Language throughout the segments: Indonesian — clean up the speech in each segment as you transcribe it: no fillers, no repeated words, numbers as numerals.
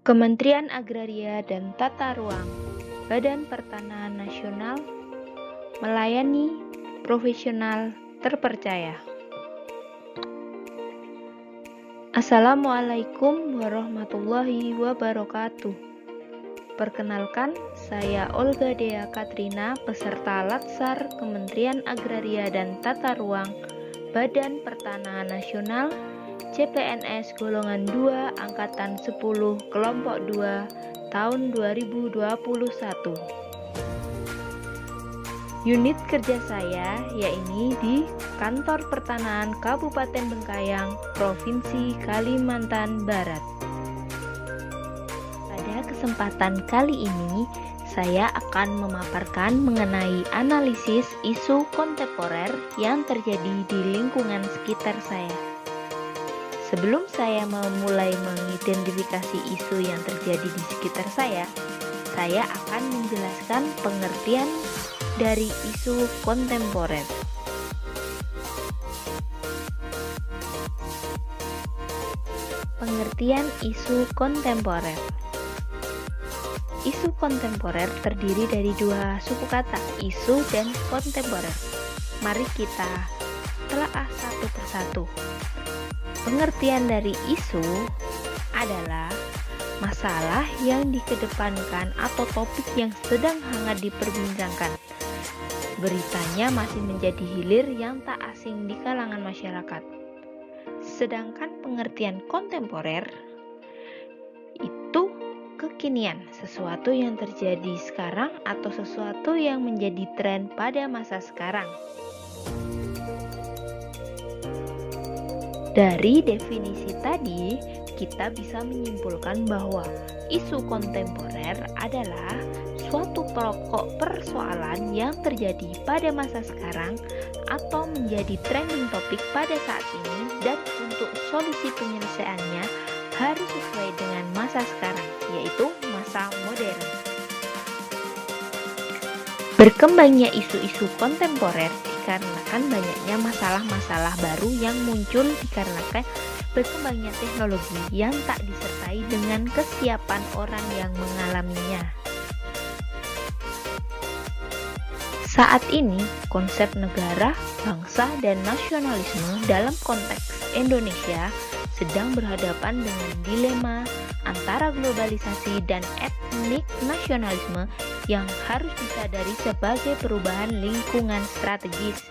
Kementerian Agraria dan Tata Ruang, Badan Pertanahan Nasional, melayani profesional terpercaya. Assalamualaikum warahmatullahi wabarakatuh. Perkenalkan, saya Olga Dea Katrina, peserta Latsar Kementerian Agraria dan Tata Ruang, Badan Pertanahan Nasional, CPNS golongan 2 angkatan 10 kelompok 2 tahun 2021. Unit kerja saya yaitu di Kantor Pertanahan Kabupaten Bengkayang, Provinsi Kalimantan Barat. Pada kesempatan kali ini, saya akan memaparkan mengenai analisis isu kontemporer yang terjadi di lingkungan sekitar saya. Sebelum saya memulai mengidentifikasi isu yang terjadi di sekitar saya akan menjelaskan pengertian dari isu kontemporer. Pengertian isu kontemporer. Isu kontemporer terdiri dari dua suku kata, isu dan kontemporer. Mari kita telaah satu persatu. Pengertian dari isu adalah masalah yang dikedepankan atau topik yang sedang hangat diperbincangkan. Beritanya masih menjadi hilir yang tak asing di kalangan masyarakat. Sedangkan pengertian kontemporer itu kekinian, sesuatu yang terjadi sekarang atau sesuatu yang menjadi tren pada masa sekarang. Dari definisi tadi, kita bisa menyimpulkan bahwa isu kontemporer adalah suatu pokok persoalan yang terjadi pada masa sekarang atau menjadi trending topik pada saat ini, dan untuk solusi penyelesaiannya harus sesuai dengan masa sekarang, yaitu masa modern. Berkembangnya isu-isu kontemporer dikarenakan banyaknya masalah-masalah baru yang muncul dikarenakan berkembangnya teknologi yang tak disertai dengan kesiapan orang yang mengalaminya. Saat ini, konsep negara, bangsa, dan nasionalisme dalam konteks Indonesia sedang berhadapan dengan dilema antara globalisasi dan etnik nasionalisme yang harus disadari sebagai perubahan lingkungan strategis.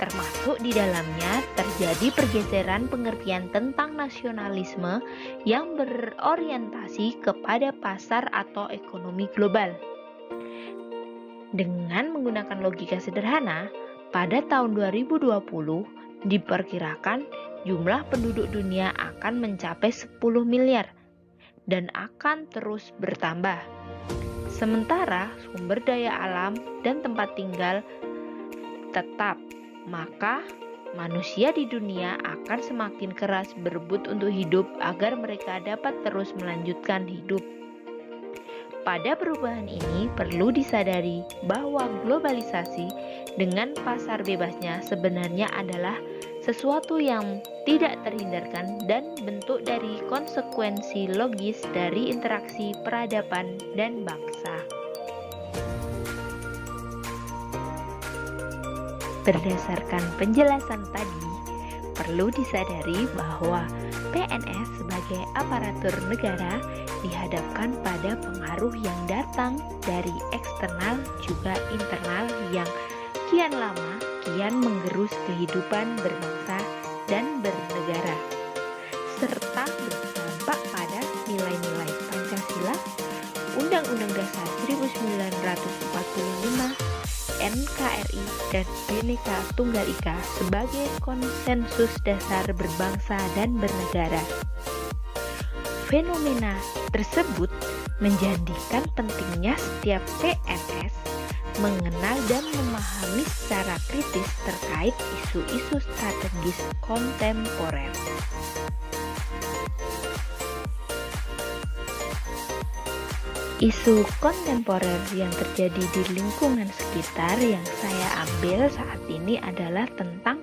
Termasuk di dalamnya terjadi pergeseran pengertian tentang nasionalisme yang berorientasi kepada pasar atau ekonomi global. Dengan menggunakan logika sederhana, pada tahun 2020 diperkirakan jumlah penduduk dunia akan mencapai 10 miliar dan akan terus bertambah. Sementara sumber daya alam dan tempat tinggal tetap, maka manusia di dunia akan semakin keras berebut untuk hidup agar mereka dapat terus melanjutkan hidup. Pada perubahan ini perlu disadari bahwa globalisasi dengan pasar bebasnya sebenarnya adalah sesuatu yang tidak terhindarkan dan bentuk dari konsekuensi logis dari interaksi peradaban dan bangsa. Berdasarkan penjelasan tadi, perlu disadari bahwa PNS sebagai aparatur negara dihadapkan pada pengaruh yang datang dari eksternal juga internal yang kian lama kian menggerus kehidupan berbangsa dan bernegara, serta berdampak pada nilai-nilai Pancasila, Undang-Undang Dasar 1945, NKRI, dan Bhinneka Tunggal Ika sebagai konsensus dasar berbangsa dan bernegara. Fenomena tersebut menjadikan pentingnya setiap PNS mengenal dan memahami secara kritis terkait isu-isu strategis kontemporer. Isu kontemporer yang terjadi di lingkungan sekitar yang saya ambil saat ini adalah tentang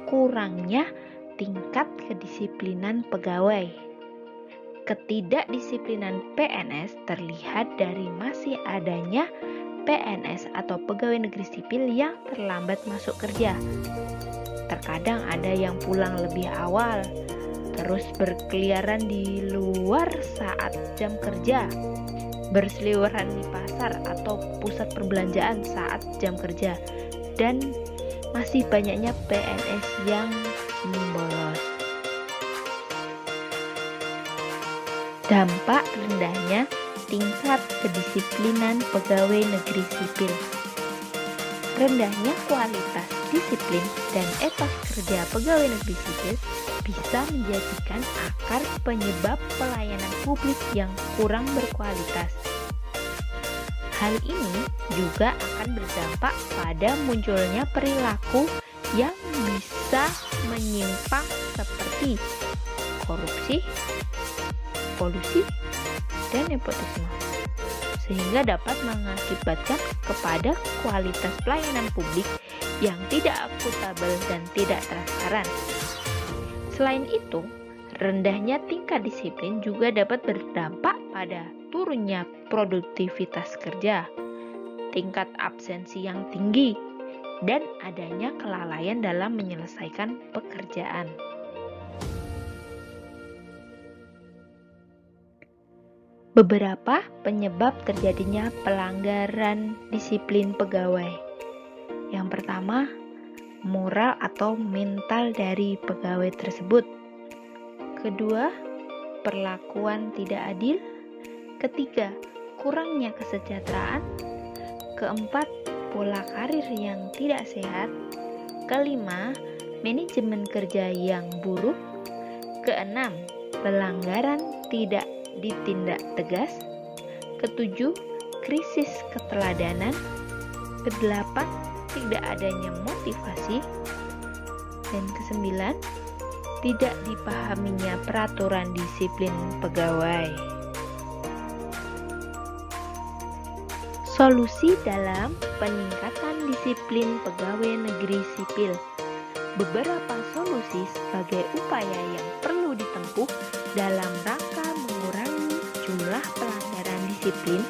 kurangnya tingkat kedisiplinan pegawai. Ketidakdisiplinan PNS terlihat dari masih adanya PNS atau pegawai negeri sipil yang terlambat masuk kerja. Terkadang ada yang pulang lebih awal, terus berkeliaran di luar saat jam kerja, berseliweran di pasar atau pusat perbelanjaan saat jam kerja, dan masih banyaknya PNS yang bolos. Dampak rendahnya tingkat kedisiplinan pegawai negeri sipil. Rendahnya kualitas disiplin dan etos kerja pegawai negeri sipil bisa menjadikan akar penyebab pelayanan publik yang kurang berkualitas. Hal ini juga akan berdampak pada munculnya perilaku yang bisa menyimpang seperti korupsi, kolusi, dan nepotisme, sehingga dapat mengakibatkan kepada kualitas pelayanan publik yang tidak akuntabel dan tidak transparan. Selain itu, rendahnya tingkat disiplin juga dapat berdampak pada turunnya produktivitas kerja, tingkat absensi yang tinggi, dan adanya kelalaian dalam menyelesaikan pekerjaan. Beberapa penyebab terjadinya pelanggaran disiplin pegawai. Yang pertama, moral atau mental dari pegawai tersebut. Kedua, perlakuan tidak adil. Ketiga, kurangnya kesejahteraan. Keempat, pola karir yang tidak sehat. Kelima, manajemen kerja yang buruk. Keenam, pelanggaran tidak ditindak tegas. Ketujuh, krisis keteladanan. Kedelapan, tidak adanya motivasi. Dan kesembilan, tidak dipahaminya peraturan disiplin pegawai. Solusi dalam peningkatan disiplin pegawai negeri sipil. Beberapa solusi sebagai upaya yang perlu ditempuh dalam rangka mengurangi jumlah pelanggaran disiplin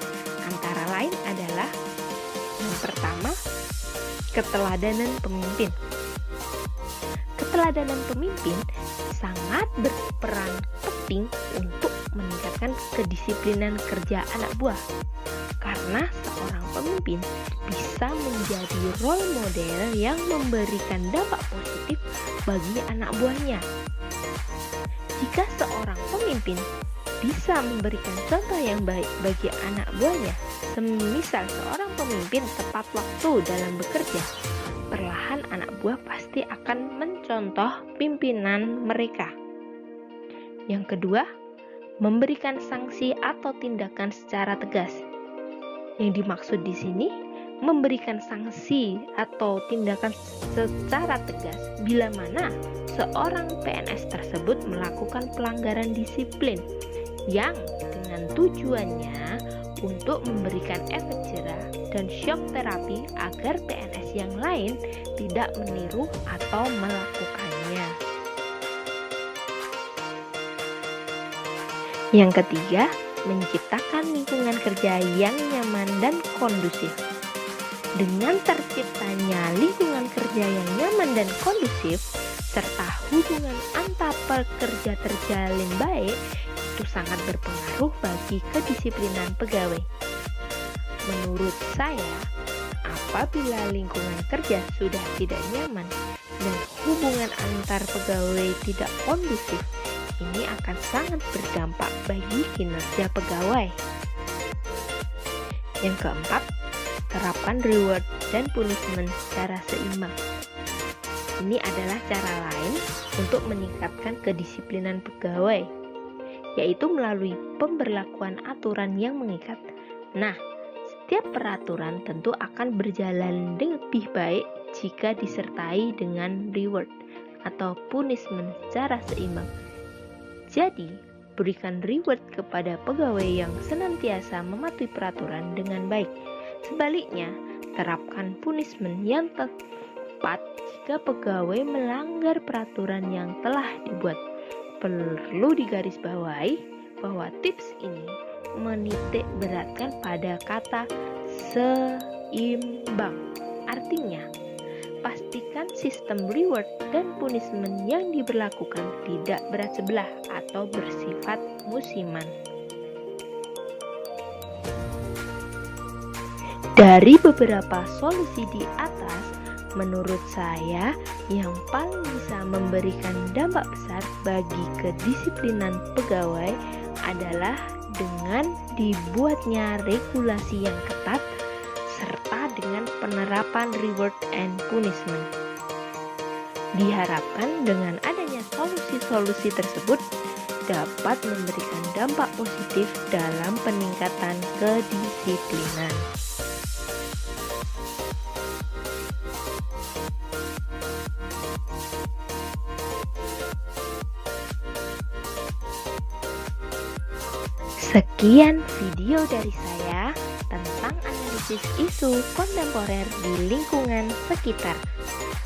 antara lain adalah: yang pertama, keteladanan pemimpin. Keteladanan pemimpin sangat berperan penting untuk meningkatkan kedisiplinan kerja anak buah, karena seorang pemimpin bisa menjadi role model yang memberikan dampak positif bagi anak buahnya. Jika seorang pemimpin bisa memberikan contoh yang baik bagi anak buahnya, semisal seorang pemimpin tepat waktu dalam bekerja, perlahan anak buah pasti akan mencontoh pimpinan mereka. Yang kedua, memberikan sanksi atau tindakan secara tegas. Yang dimaksud di sini, memberikan sanksi atau tindakan secara tegas bila mana seorang PNS tersebut melakukan pelanggaran disiplin yang dengan tujuannya untuk memberikan efek jera dan shock terapi agar PNS yang lain tidak meniru atau melakukannya. Yang ketiga, menciptakan lingkungan kerja yang nyaman dan kondusif. Dengan terciptanya lingkungan kerja yang nyaman dan kondusif, serta hubungan antar pekerja terjalin baik, itu sangat berpengaruh bagi kedisiplinan pegawai. Menurut saya, apabila lingkungan kerja sudah tidak nyaman dan hubungan antar pegawai tidak kondusif, ini akan sangat berdampak bagi kinerja pegawai. Yang keempat, terapkan reward dan punishment secara seimbang. Ini adalah cara lain untuk meningkatkan kedisiplinan pegawai, yaitu melalui pemberlakuan aturan yang mengikat. Nah, setiap peraturan tentu akan berjalan lebih baik jika disertai dengan reward atau punishment secara seimbang. Jadi, berikan reward kepada pegawai yang senantiasa mematuhi peraturan dengan baik. Sebaliknya, terapkan punishment yang tepat jika pegawai melanggar peraturan yang telah dibuat. Perlu digarisbawahi bahwa tips ini menitik beratkan pada kata seimbang. Artinya, pastikan sistem reward dan punishment yang diberlakukan tidak berat sebelah atau bersifat musiman. Dari beberapa solusi di atas, menurut saya yang paling bisa memberikan dampak besar bagi kedisiplinan pegawai adalah dengan dibuatnya regulasi yang ketat serta dengan penerapan reward and punishment. Diharapkan dengan adanya solusi-solusi tersebut dapat memberikan dampak positif dalam peningkatan kedisiplinan. Sekian video dari saya tentang analisis isu kontemporer di lingkungan sekitar.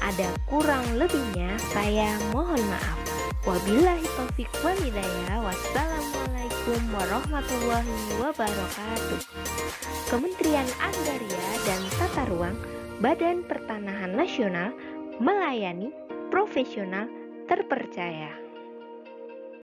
Ada kurang lebihnya, saya mohon maaf. Wabillahi taufik wal hidayah. Wassalamualaikum warahmatullahi wabarakatuh. Kementerian Agraria dan Tata Ruang, Badan Pertanahan Nasional, melayani profesional terpercaya.